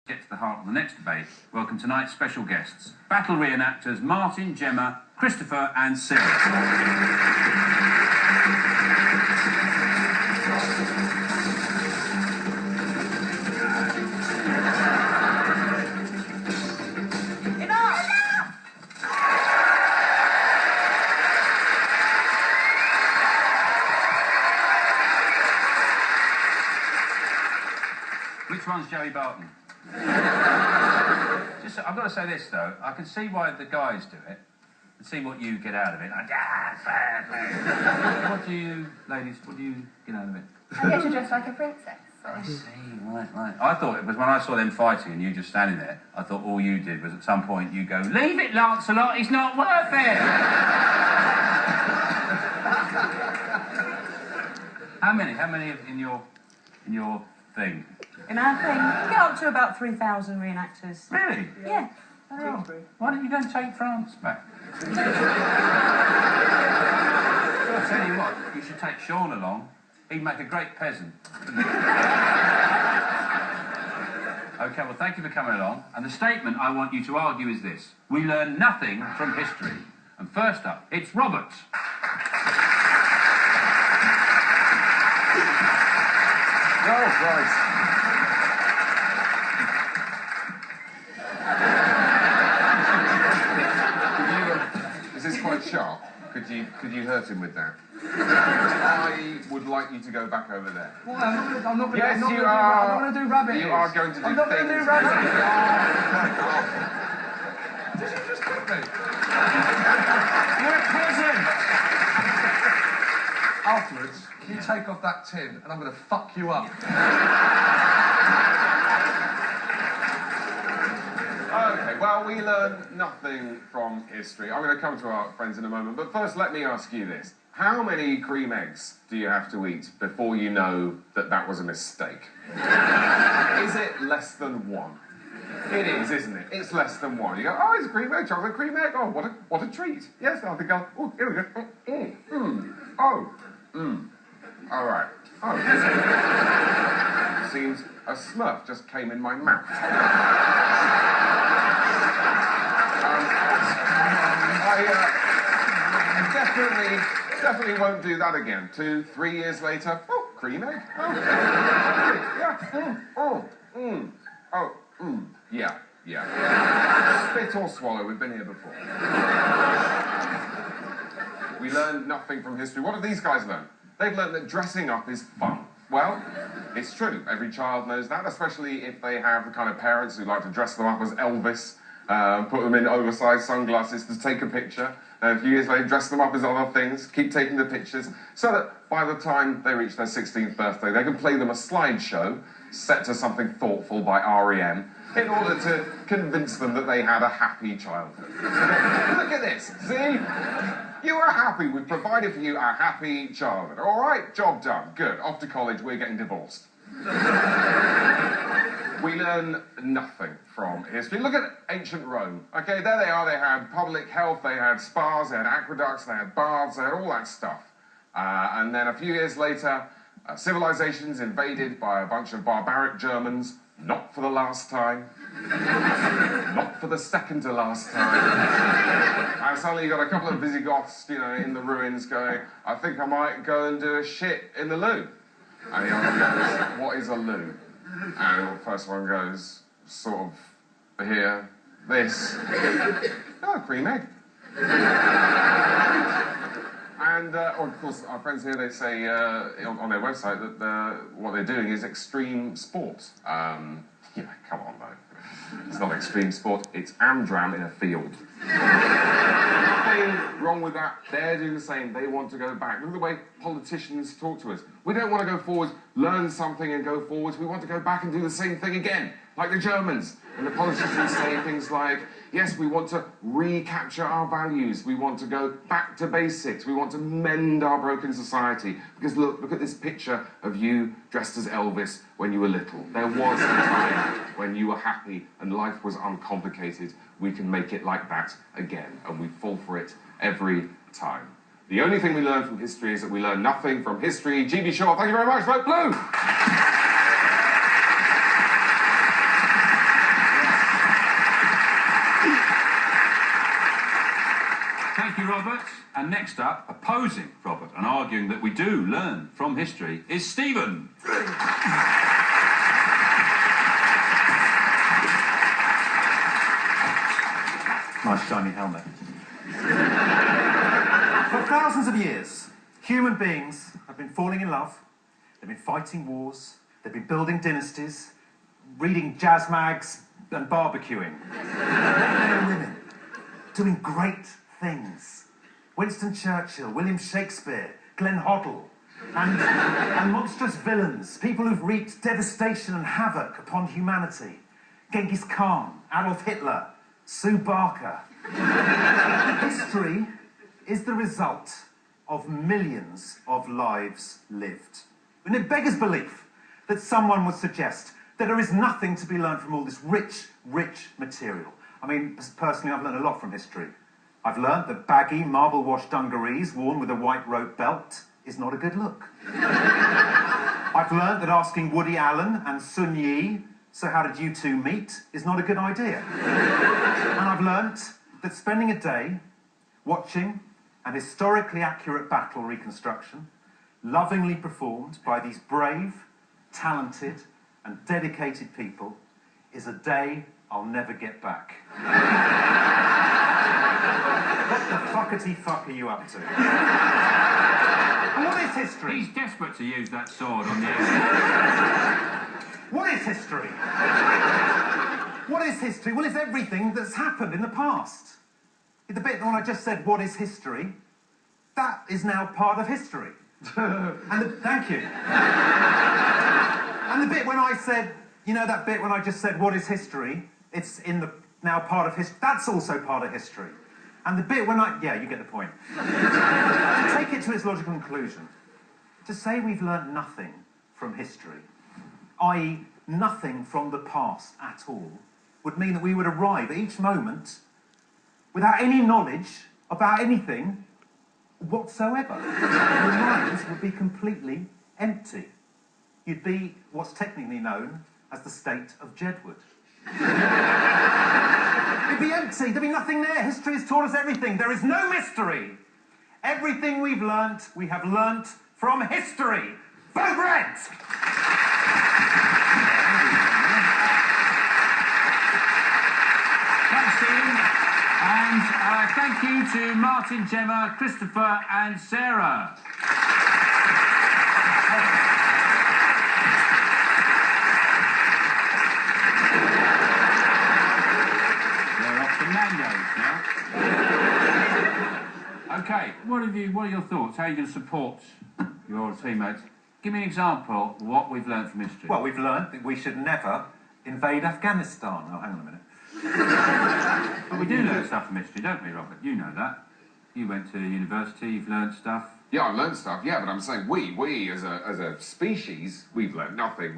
Get to the heart of the next debate. Welcome tonight's special guests, battle reenactors Martin, Gemma, Christopher and Cyril. Which one's Joey Barton? I've got to say this though, I can see why the guys do it and see what you get out of it. Like, what do you, ladies, what do you get out of it? I get to dress like a princess. I see, right. I thought it was when I saw them fighting and you just standing there, I thought all you did was at some point you go, leave it, Lancelot, he's not worth it! How many in your thing? In our thing, we get up to about 3,000 reenactors. Really? Yeah. Oh, why don't you go and take France back? I'll tell you what, you should take Sean along. He'd make a great peasant. OK, well, thank you for coming along. And the statement I want you to argue is this. We learn nothing from history. And first up, it's Robert. Oh, Christ. This is quite sharp. Could you hurt him with that? I would like you to go back over there. Well, I'm not going yes, to you are. I'm going to do rabbit. You are going to do I'm not going to do rabbit. Did you just kick me? You're in prison. Afterwards, you take off that tin and I'm going to fuck you up. Okay, well, we learn nothing from history. I'm going to come to our friends in a moment, but first let me ask you this. How many cream eggs do you have to eat before you know that that was a mistake? Is it less than one? It is, isn't it? It's less than one. You go, oh, it's a cream egg, chocolate cream egg. Oh, what a treat. Yes, I think I'll... Oh, here we go. All right. Oh. Seems a Smurf just came in my mouth. I definitely won't do that again. 2-3 years later, oh, cream egg. Oh, yeah. Yeah. Spit or swallow, we've been here before. We learned nothing from history. What have these guys learned? They've learned that dressing up is fun. Well, it's true. Every child knows that, especially if they have the kind of parents who like to dress them up as Elvis, put them in oversized sunglasses to take a picture, and a few years later dress them up as other things, keep taking the pictures, so that by the time they reach their 16th birthday, they can play them a slideshow set to something thoughtful by R.E.M. in order to convince them that they had a happy childhood. Look at this, see? You are happy, we've provided for you a happy childhood. All right, job done, good. Off to college, we're getting divorced. We learn nothing from history. Look at ancient Rome. Okay, there they are, they had public health, they had spas, they had aqueducts, they had baths, they had all that stuff. And then a few years later, civilization's invaded by a bunch of barbaric Germans, not for the last time, not for the second to last time. And suddenly you've got a couple of Visigoths, you know, in the ruins going, I think I might go and do a shit in the loo. And the other one goes, what is a loo? And the first one goes, sort of, here, this. Oh, cream egg. And, of course, our friends here, they say on their website that what they're doing is extreme sports. Yeah, come on, though. It's not extreme sport, it's Amdram in a field. Nothing wrong with that. They're doing the same. They want to go back. Look at the way politicians talk to us. We don't want to go forward, learn something and go forwards. We want to go back and do the same thing again, like the Germans. And the politicians say things like, yes, we want to recapture our values. We want to go back to basics. We want to mend our broken society. Because look at this picture of you dressed as Elvis when you were little. There was a time when you were happy and life was uncomplicated. We can make it like that again. And we fall for it every time. The only thing we learn from history is that we learn nothing from history. GB Shaw, thank you very much. Vote blue! you, Robert. And next up, opposing Robert and arguing that we do learn from history, is Stephen. Nice shiny helmet. For thousands of years, human beings have been falling in love, they've been fighting wars, they've been building dynasties, reading jazz mags and barbecuing. Men and women doing great things. Winston Churchill, William Shakespeare, Glenn Hoddle, and monstrous villains, people who've wreaked devastation and havoc upon humanity. Genghis Khan, Adolf Hitler, Sue Barker. History is the result of millions of lives lived. And it beggars belief that someone would suggest that there is nothing to be learned from all this rich, rich material. I mean, personally, I've learned a lot from history. I've learned that baggy, marble-washed dungarees worn with a white rope belt is not a good look. I've learned that asking Woody Allen and Sun Yi, "So how did you two meet?" is not a good idea. And I've learnt that spending a day watching an historically accurate battle reconstruction, lovingly performed by these brave, talented, and dedicated people, is a day I'll never get back. What the fuckety fuck are you up to? And what is history? He's desperate to use that sword on the end. What is history? What is history? Well, it's everything that's happened in the past. The bit when I just said, what is history? That is now part of history. Thank you. And the bit when I said, you know that bit when I just said, what is history? It's in the now part of history. That's also part of history. And the bit when yeah, you get the point. To take it to its logical conclusion, to say we've learnt nothing from history, i.e. nothing from the past at all, would mean that we would arrive at each moment without any knowledge about anything whatsoever. Your minds would be completely empty. You'd be what's technically known as the state of Jedward. It'd be empty, there'd be nothing there. History has taught us everything. There is no mystery. Everything we've learnt, we have learnt from history. Vote red! Thanks, Stephen. And thank you to Martin, Gemma, Christopher and Sarah. They're off to Nando's now. Okay, what are your thoughts? How are you going to support your teammates? Give me an example of what we've learned from history. Well, we've learnt that we should never invade Afghanistan. Oh, hang on a minute. But we do learn stuff from history, don't we, Robert? You know that. You went to university, you've learned stuff. Yeah, I learned stuff, yeah, but I'm saying we as a species, we've learned nothing.